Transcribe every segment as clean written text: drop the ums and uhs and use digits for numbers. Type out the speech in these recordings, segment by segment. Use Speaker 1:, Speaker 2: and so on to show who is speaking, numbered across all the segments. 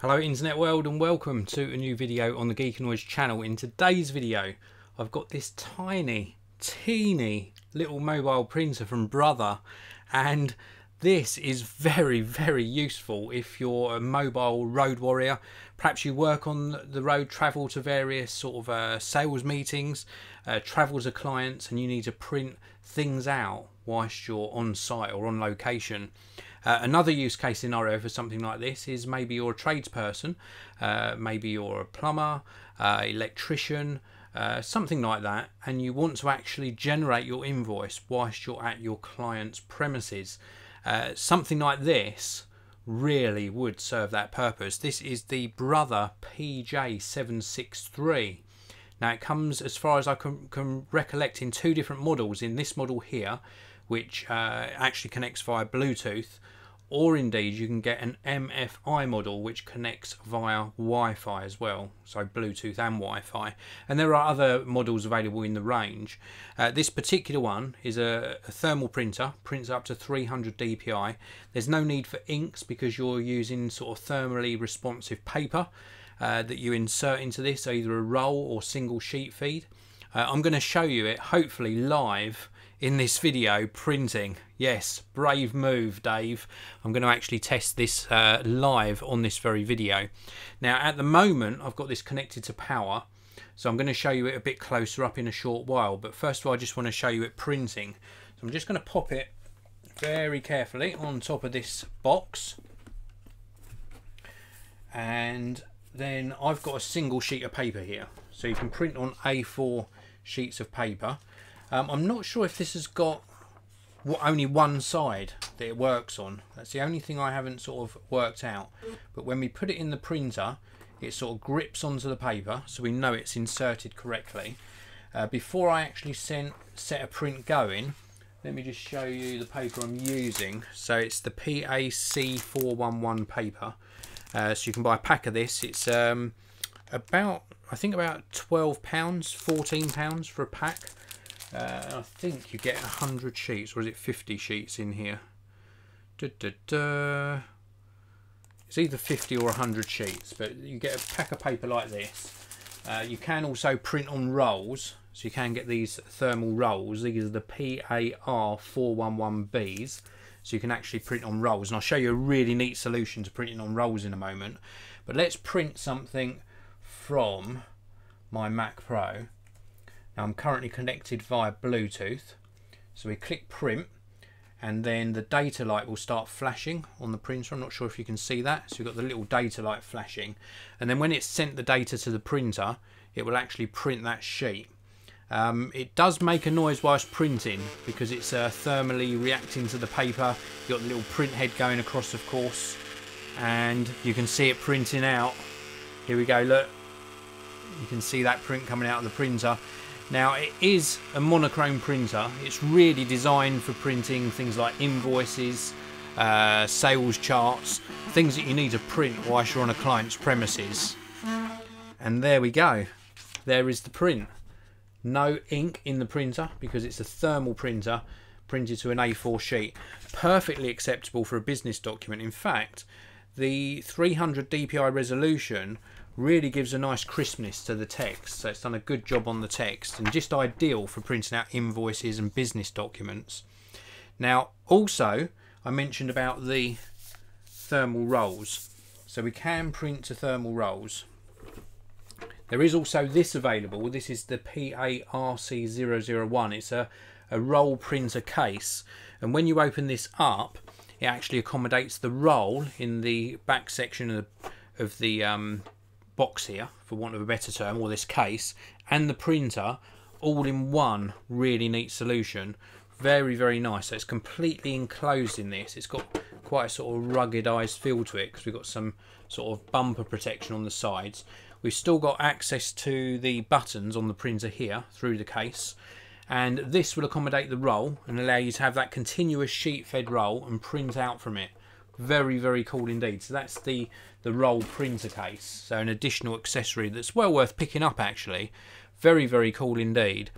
Speaker 1: Hello internet world and welcome to a new video on the Geekanoids channel. In today's video I've got this teeny little mobile printer from Brother, and this is very useful if you're a mobile road warrior. Perhaps you work on the road, travel to various sort of sales meetings, travel to clients, and you need to print things out whilst you're on site or on location. Another use case scenario for something like this is maybe you're a tradesperson, maybe you're a plumber, electrician, something like that, and you want to actually generate your invoice whilst you're at your client's premises. Something like this really would serve that purpose. This is the Brother PJ-763. Now it comes, as far as I can recollect, in two different models. In this model here, which actually connects via Bluetooth, or indeed you can get an MFI model which connects via Wi-Fi as well, so Bluetooth and Wi-Fi, and there are other models available in the range. This particular one is a thermal printer, prints up to 300 dpi. There's no need for inks because you're using sort of thermally responsive paper that you insert into this, either a roll or single sheet feed. I'm going to show you it hopefully live in this video printing. Yes, brave move, Dave. I'm going to actually test this live on this very video. Now at the moment I've got this connected to power, so I'm going to show you it a bit closer up in a short while, but first of all I just want to show you it printing. So I'm just going to pop it very carefully on top of this box, and then I've got a single sheet of paper here, so you can print on A4 sheets of paper. I'm not sure if this has got only one side that it works on. That's the only thing I haven't sort of worked out. But when we put it in the printer, it sort of grips onto the paper, so we know it's inserted correctly. Before I actually set a print going, let me just show you the paper I'm using. So it's the PAC411 paper. So you can buy a pack of this. It's about, I think about £12, £14 for a pack. I think you get 100 sheets, or is it 50 sheets in here? It's either 50 or 100 sheets, but you get a pack of paper like this. You can also print on rolls, so you can get these thermal rolls. These are the PAR411Bs, so you can actually print on rolls, and I'll show you a really neat solution to printing on rolls in a moment. But let's print something from my Mac Pro. Now I'm currently connected via Bluetooth, so we click print, and then the data light will start flashing on the printer. I'm not sure if you can see that. So you've got the little data light flashing, and then when it's sent the data to the printer, it will actually print that sheet. It does make a noise whilst printing because it's thermally reacting to the paper. You've got the little print head going across, of course, and you can see it printing out. Here we go, look. You can see that print coming out of the printer. Now it is a monochrome printer. It's really designed for printing things like invoices, sales charts, things that you need to print whilst you're on a client's premises. And there we go. There is the print. No ink in the printer because it's a thermal printer printed to an A4 sheet. Perfectly acceptable for a business document. In fact, the 300 dpi resolution really gives a nice crispness to the text, so it's done a good job on the text, and just ideal for printing out invoices and business documents. Now also I mentioned about the thermal rolls, so we can print to thermal rolls. There is also this available. This is the PARC001. It's a roll printer case, and when you open this up, it actually accommodates the roll in the back section of the box here, for want of a better term, or this case, and the printer all in one really neat solution. Very nice. So it's completely enclosed in this. It's got quite a sort of ruggedized feel to it because we've got some sort of bumper protection on the sides. We've still got access to the buttons on the printer here through the case, and this will accommodate the roll and allow you to have that continuous sheet fed roll and print out from it. Very cool indeed. So that's the roll printer case, so an additional accessory that's well worth picking up actually. Very cool indeed.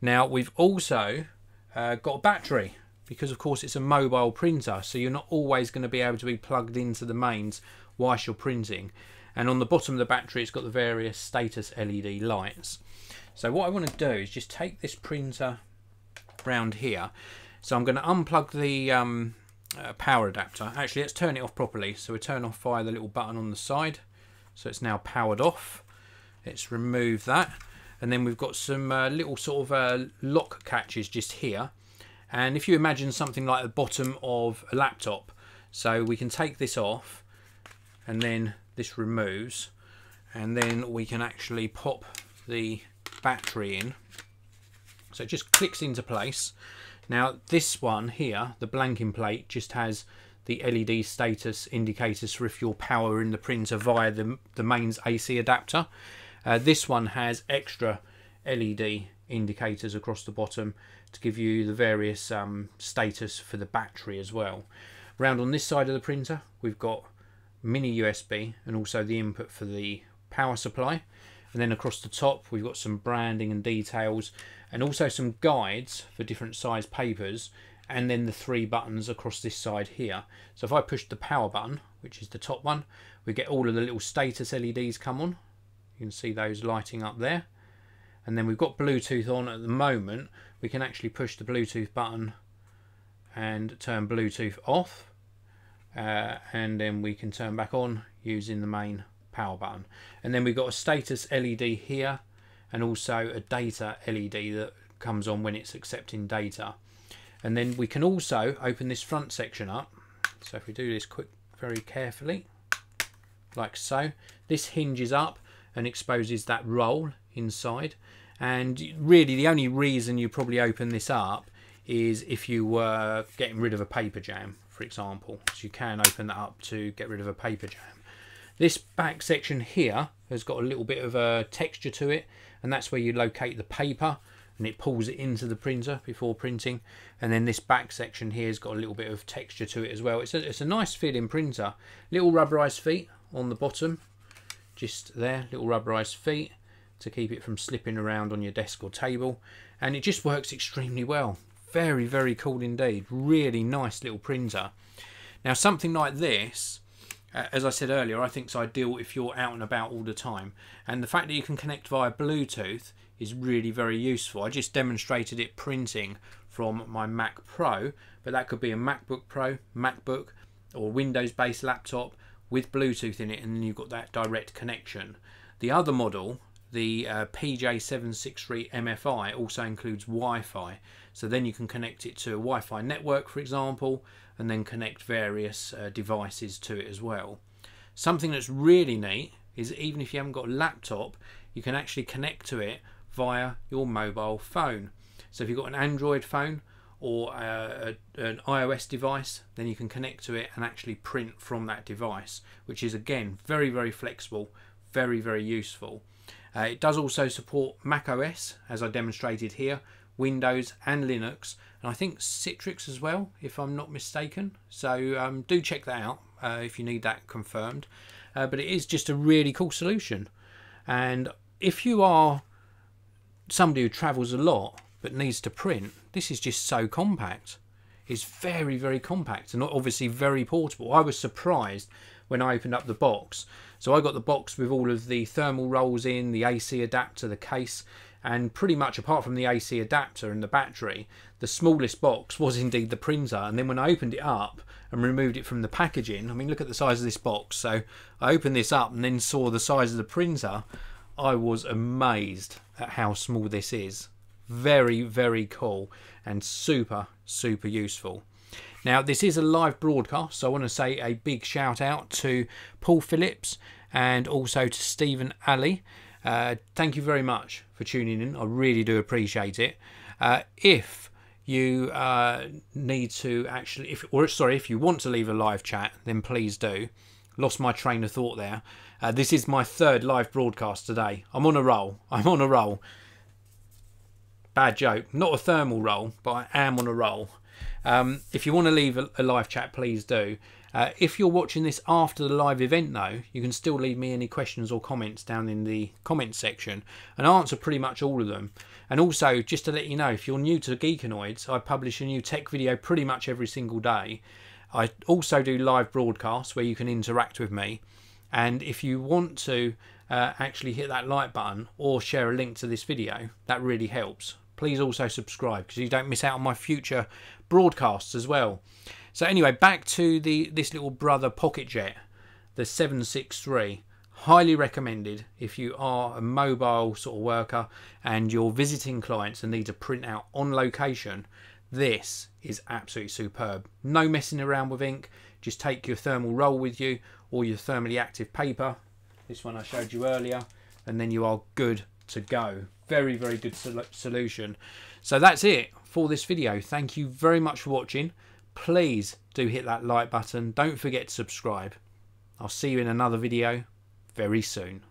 Speaker 1: Now we've also got a battery. because of course it's a mobile printer, so you're not always going to be able to be plugged into the mains whilst you're printing. And on the bottom of the battery it's got the various status LED lights. So what I want to do is just take this printer around here. So I'm going to unplug the power adapter. Actually, let's turn it off properly. So we turn off via the little button on the side. So it's now powered off. Let's remove that. And then we've got some little sort of lock catches just here. And if you imagine something like the bottom of a laptop, so we can take this off and then this removes, and then we can actually pop the battery in. So it just clicks into place. Now this one here, the blanking plate, just has the LED status indicators for if you're powering the printer via the mains AC adapter. This one has extra LED indicators across the bottom to give you the various status for the battery as well. Round on this side of the printer we've got mini USB and also the input for the power supply. And then across the top we've got some branding and details, and also some guides for different size papers, and then the 3 buttons across this side here. So if I push the power button, which is the top one, we get all of the little status LEDs come on. You can see those lighting up there. And then we've got Bluetooth on at the moment. We can actually push the Bluetooth button and turn Bluetooth off, and then we can turn back on using the main power button. And then we've got a status LED here, and also a data LED that comes on when it's accepting data. And then we can also open this front section up. So if we do this very carefully, like so, this hinges up and exposes that roll inside. And really the only reason you probably open this up is if you were getting rid of a paper jam, for example. So you can open that up to get rid of a paper jam. This back section here has got a little bit of a texture to it, and that's where you locate the paper and it pulls it into the printer before printing. And then this back section here has got a little bit of texture to it as well. It's a nice feeling printer. Little rubberized feet on the bottom, just there, little rubberized feet to keep it from slipping around on your desk or table, and it just works extremely well. Very, very cool indeed. Really nice little printer. Now something like this, as I said earlier, I think it's ideal if you're out and about all the time, and the fact that you can connect via Bluetooth is really very useful. I just demonstrated it printing from my Mac Pro, but that could be a MacBook Pro, MacBook, or Windows based laptop with Bluetooth in it, and then you've got that direct connection. The other model, the PJ-763 MFI, also includes Wi-Fi, so then you can connect it to a Wi-Fi network, for example, and then connect various devices to it as well. Something that's really neat is even if you haven't got a laptop, you can actually connect to it via your mobile phone. So if you've got an Android phone or an iOS device, then you can connect to it and actually print from that device, which is again very, very flexible, very, very useful. It does also support Mac OS, as I demonstrated here, Windows and Linux, and I think Citrix as well, if I'm not mistaken. So do check that out if you need that confirmed. But it is just a really cool solution. And if you are somebody who travels a lot but needs to print, this is just so compact. It's very, very compact and obviously very portable. I was surprised when I opened up the box. So I got the box with all of the thermal rolls in, the AC adapter, the case, and pretty much apart from the AC adapter and the battery, the smallest box was indeed the printer. And then when I opened it up and removed it from the packaging, I mean, look at the size of this box. So I opened this up and then saw the size of the printer. I was amazed at how small this is. Very, very cool and super, super useful. Now, this is a live broadcast, so I want to say a big shout out to Paul Phillips and also to Stephen Alley. Thank you very much for tuning in. I really do appreciate it. If you need to actually, if you want to leave a live chat, then please do. Lost my train of thought there. This is my 3rd live broadcast today. I'm on a roll. I'm on a roll. Bad joke. Not a thermal roll, but I am on a roll. If you want to leave a live chat, please do. If you're watching this after the live event though, you can still leave me any questions or comments down in the comments section and I'll answer pretty much all of them. And also, just to let you know, if you're new to Geekanoids, I publish a new tech video pretty much every single day. I also do live broadcasts where you can interact with me, and if you want to actually hit that like button or share a link to this video, that really helps. Please also subscribe because you don't miss out on my future broadcasts as well. So anyway, back to this little brother pocket jet, the 763. Highly recommended if you are a mobile sort of worker and you're visiting clients and need to print out on location. This is absolutely superb. No messing around with ink. Just take your thermal roll with you or your thermally active paper. This one I showed you earlier, and then you are good to go. Very, very good solution. So that's it for this video. Thank you very much for watching. Please do hit that like button. Don't forget to subscribe. I'll see you in another video very soon.